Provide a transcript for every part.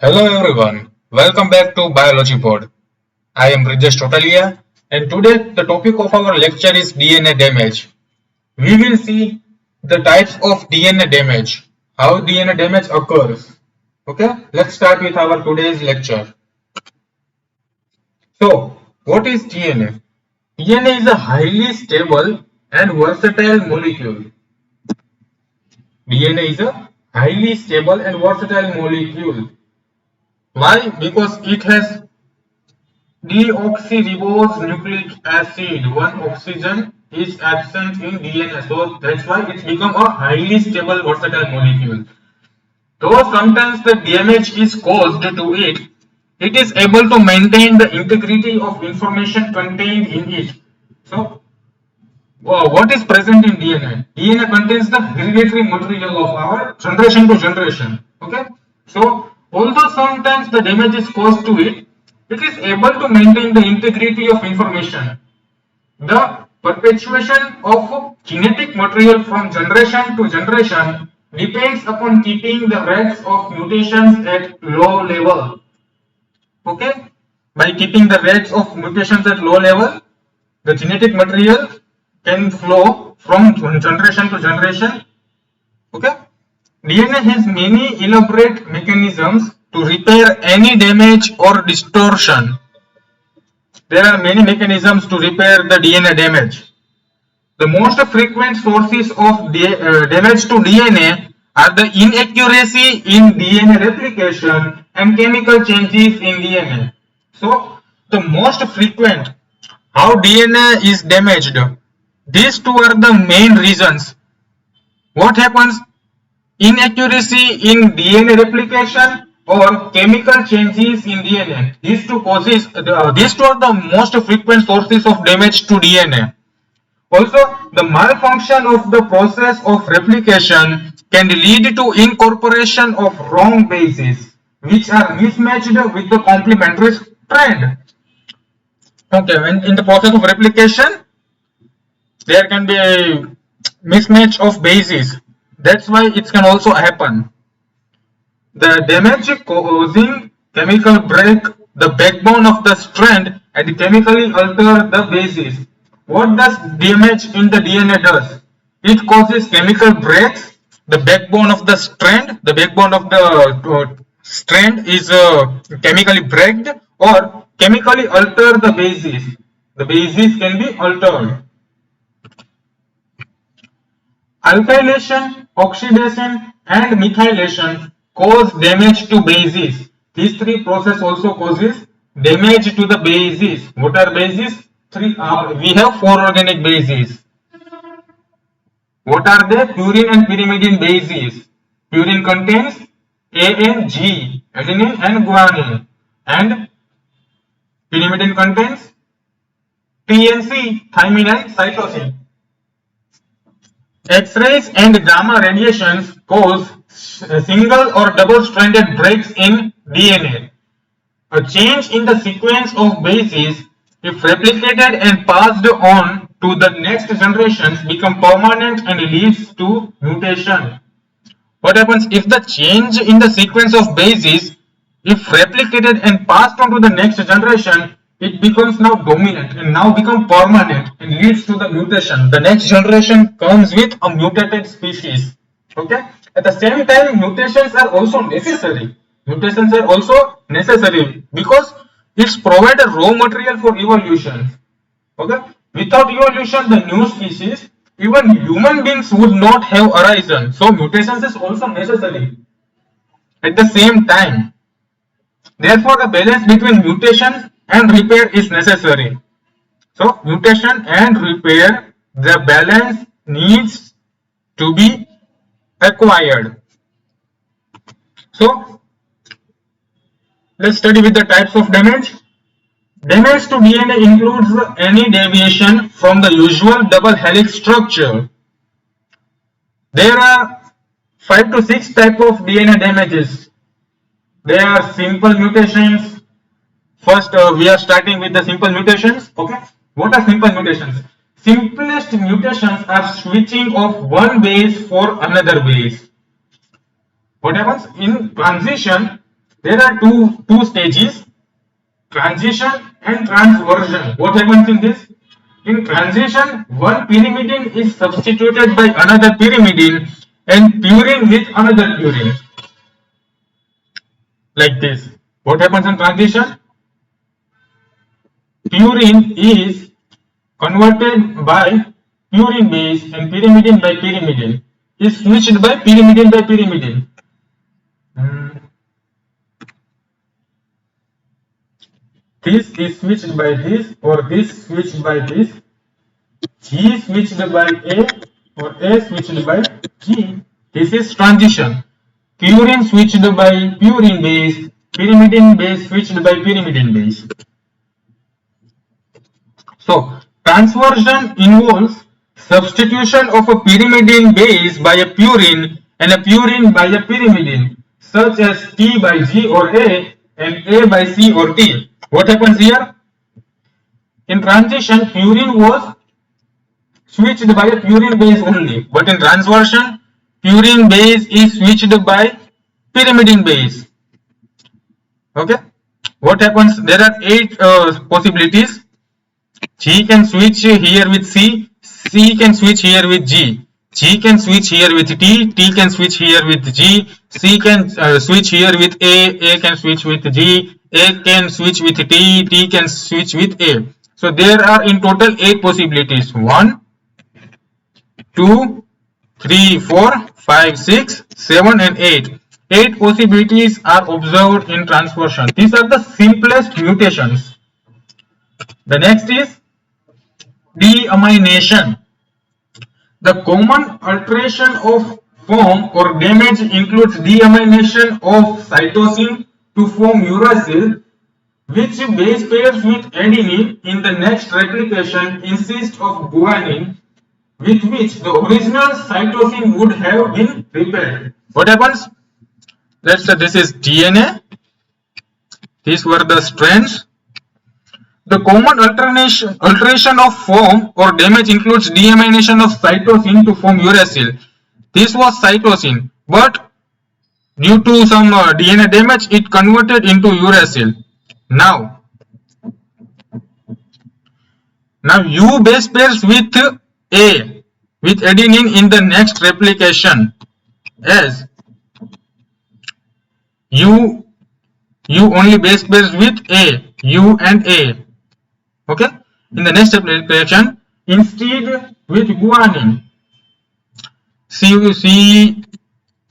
Hello everyone, welcome back to Biology Pod. I am Brijesh Totalia and today the topic of our lecture is DNA damage. We will see the types of DNA damage, how DNA damage occurs. Okay, let's start with our today's lecture. So, what is DNA? DNA is a highly stable and versatile molecule. DNA is a highly stable and versatile molecule. Why? Because it has deoxyribose nucleic acid, one oxygen is absent in DNA, so that's why it's become a highly stable versatile molecule. Though sometimes the damage is caused to it, it is able to maintain the integrity of information contained in it. So, what is present in DNA? DNA contains the hereditary material of our generation to generation. Okay, so although sometimes the damage is caused to it, it is able to maintain the integrity of information. The perpetuation of genetic material from generation to generation depends upon keeping the rates of mutations at low level. Okay, by keeping the rates of mutations at low level, the genetic material can flow from generation to generation. Okay, DNA has many elaborate mechanisms to repair any damage or distortion. There are many mechanisms to repair the DNA damage. The most frequent sources of damage to DNA are the inaccuracy in DNA replication and chemical changes in DNA. So, the most frequent how DNA is damaged. These two are the main reasons. What happens? Inaccuracy in DNA replication or chemical changes in DNA. These two are the most frequent sources of damage to DNA. Also, the malfunction of the process of replication can lead to incorporation of wrong bases, which are mismatched with the complementary strand. Okay, when in the process of replication, there can be a mismatch of bases. That's why it can also happen. The damage causing chemical break the backbone of the strand and chemically alter the bases. What does damage in the DNA does? It causes chemical breaks. The backbone of the strand, the backbone of the strand is chemically breaked or chemically alter the bases. The bases can be altered. Alkylation, oxidation and methylation cause damage to bases. These three processes also causes damage to the bases. What are bases? We have four organic bases. What are they? Purine and pyrimidine bases. Purine contains A and G, adenine and guanine, and pyrimidine contains T and C, thymine and cytosine. X-rays and gamma radiations cause single or double-stranded breaks in DNA. A change in the sequence of bases, if replicated and passed on to the next generations, become permanent and leads to mutation. What happens if the change in the sequence of bases, if replicated and passed on to the next generation, it becomes now dominant and now become permanent and leads to the mutation. The next generation comes with a mutated species. Okay. At the same time, mutations are also necessary. Mutations are also necessary because it's provide a raw material for evolution. Okay. Without evolution, the new species, even human beings would not have arisen. So mutations is also necessary. At the same time, therefore, the balance between mutation and repair is necessary. So, mutation and repair, the balance needs to be acquired. So, let's study with the types of damage. Damage to DNA includes any deviation from the usual double helix structure. There are 5 to 6 types of DNA damages. There are simple mutations. First, we are starting with the simple mutations. Okay, what are simple mutations? Simplest mutations are switching of one base for another base. What happens in transition? There are two stages, transition and transversion. What happens in this? In transition, one pyrimidine is substituted by another pyrimidine and purine with another purine. Like this. What happens in transition? Purine is converted by purine base and pyrimidine by pyrimidine is switched by pyrimidine by pyrimidine. This is switched by this, or this switched by this. G switched by A, or A switched by G. This is transition. Purine switched by purine base, pyrimidine base switched by pyrimidine base. So, transversion involves substitution of a pyrimidine base by a purine and a purine by a pyrimidine, such as T by G or A and A by C or T. What happens here? In transition, purine was switched by a purine base only, but in transversion, purine base is switched by pyrimidine base. Okay. What happens? There are 8 possibilities. G can switch here with C, C can switch here with G, G can switch here with T, T can switch here with G, C can switch here with A can switch with G, A can switch with T, T can switch with A. So there are in total 8 possibilities. 1, 2, 3, 4, 5, 6, 7 and 8. 8 possibilities are observed in transversion. These are the simplest mutations. The next is deamination. The common alteration of form or damage includes deamination of cytosine to form uracil, which base pairs with adenine in the next replication instead of guanine, with which the original cytosine would have been repaired. What happens? Let's say this is DNA. These were the strands. The common alteration of form or damage includes deamination of cytosine to form uracil. This was cytosine, but due to some DNA damage, it converted into uracil. Now U base pairs with A with adenine in the next replication, as U only base pairs with A, U and A. Okay, in the next replication, instead with guanine, C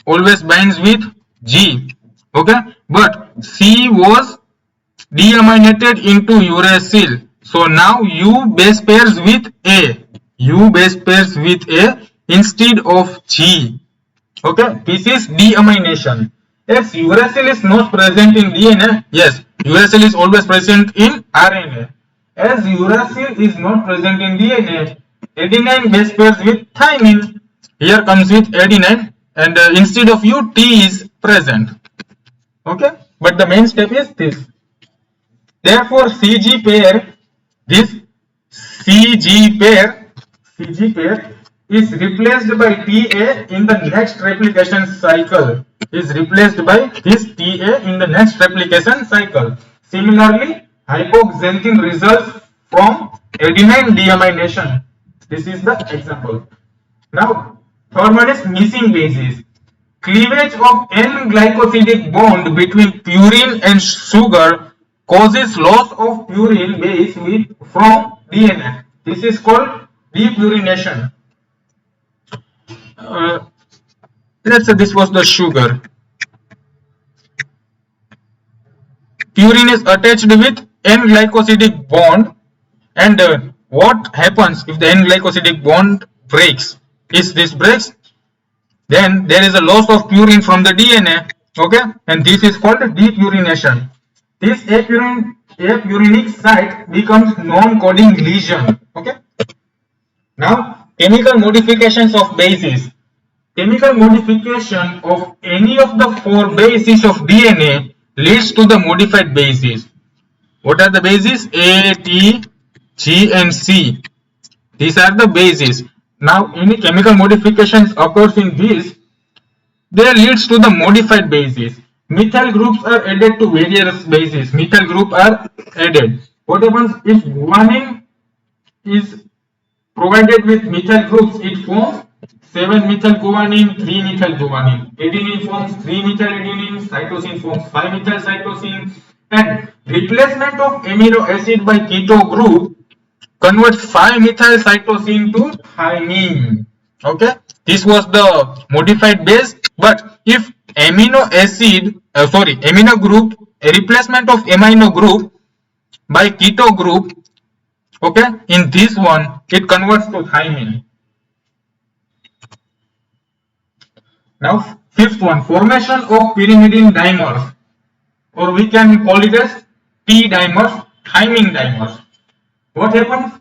always binds with G. Okay, but C was deaminated into uracil. So now U base pairs with A. U base pairs with A instead of G. Okay, this is deamination. As uracil is not present in DNA, yes, uracil is always present in RNA. As uracil is not present in DNA, adenine base pairs with thymine. Here comes with adenine, and instead of U, T is present. Okay, but the main step is this. Therefore, CG pair, this CG pair is replaced by TA in the next replication cycle. Is replaced by this TA in the next replication cycle. Similarly, hypoxanthine results from adenine deamination. This is the example. Now, third one is missing bases. Cleavage of N-glycosidic bond between purine and sugar causes loss of purine base from DNA. This is called depurination. Let's say this was the sugar. Purine is attached with N-glycosidic bond, and what happens if the N-glycosidic bond breaks? If this breaks, then there is a loss of purine from the DNA. Okay, and this is called depurination. This apurinic site becomes non-coding lesion. Okay. Now, chemical modifications of bases. Chemical modification of any of the 4 bases of DNA leads to the modified bases. What are the bases? A, T, G and C. These are the bases. Now, any chemical modifications occurs in these, they leads to the modified bases. methyl groups are added to various bases. Methyl group are added. What happens if guanine is provided with methyl groups? It forms 7-methyl guanine, 3-methyl guanine. Adenine forms 3-methyl adenine, cytosine forms 5-methyl cytosine, and replacement of amino acid by keto group converts 5-methyl cytosine to thymine. Okay, this was the modified base. But if amino group, a replacement of amino group by keto group, okay, in this one it converts to thymine. Now fifth one, formation of pyrimidine dimers, or we can call it as T dimers, thymine dimers. What happens?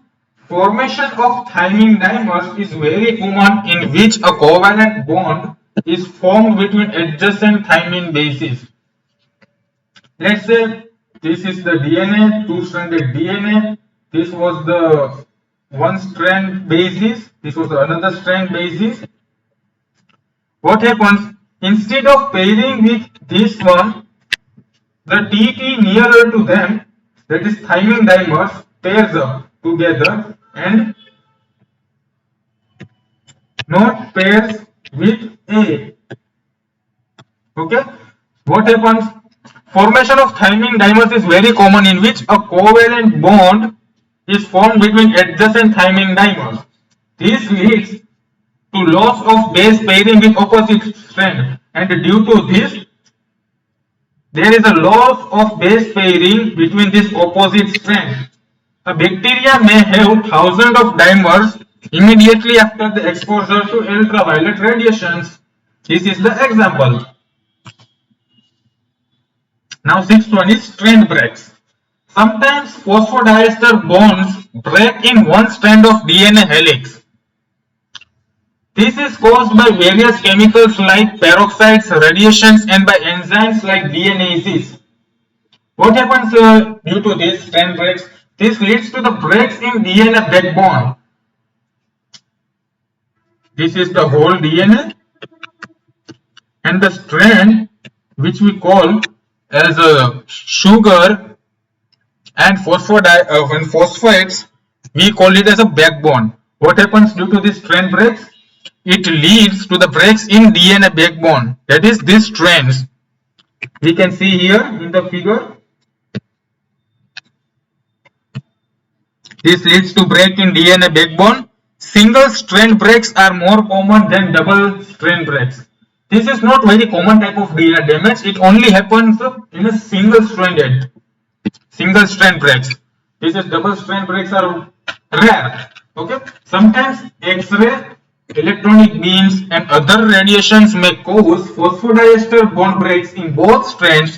Formation of thymine dimers is very common, in which a covalent bond is formed between adjacent thymine bases. Let's say this is the DNA, two-stranded DNA. This was the one strand basis. This was another strand basis. What happens? Instead of pairing with this one, the TT nearer to them, that is thymine dimers, pairs up together and not pairs with A. Okay. What happens? Formation of thymine dimers is very common, in which a covalent bond is formed between adjacent thymine dimers. This leads to loss of base pairing with opposite strand, and due to this, there is a loss of base pairing between this opposite strand. A bacteria may have thousands of dimers immediately after the exposure to ultraviolet radiations. This is the example. Now sixth one is strand breaks. Sometimes phosphodiester bonds break in one strand of DNA helix. This is caused by various chemicals like peroxides, radiations, and by enzymes like DNases. What happens due to these strand breaks? This leads to the breaks in DNA backbone. This is the whole DNA, and the strand, which we call as a sugar and phosphates, we call it as a backbone. What happens due to these strand breaks? It leads to the breaks in DNA backbone. That is, these strands. We can see here in the figure. This leads to break in DNA backbone. Single strand breaks are more common than double strand breaks. This is not very common type of DNA damage. It only happens in a single strand breaks. This is double strand breaks are rare. Okay. Sometimes X-ray, electronic beams, and other radiations may cause phosphodiester bond breaks in both strands,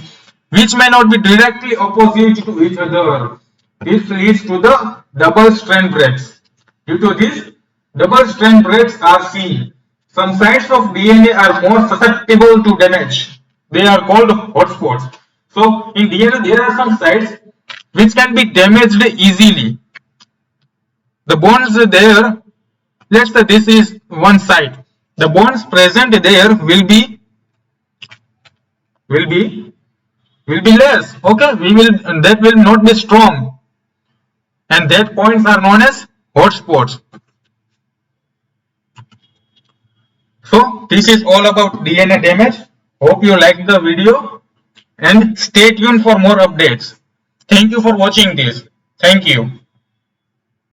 which may not be directly opposite to each other. This leads to the double strand breaks. Due to this, double strand breaks are seen. Some sites of DNA are more susceptible to damage. They are called hotspots. So in DNA there are some sites which can be damaged easily. The bonds there, let's say this is one site. The bonds present there will be less. Okay, that will not be strong, and that points are known as hotspots. So this is all about DNA damage. Hope you liked the video, and stay tuned for more updates. Thank you for watching this. Thank you.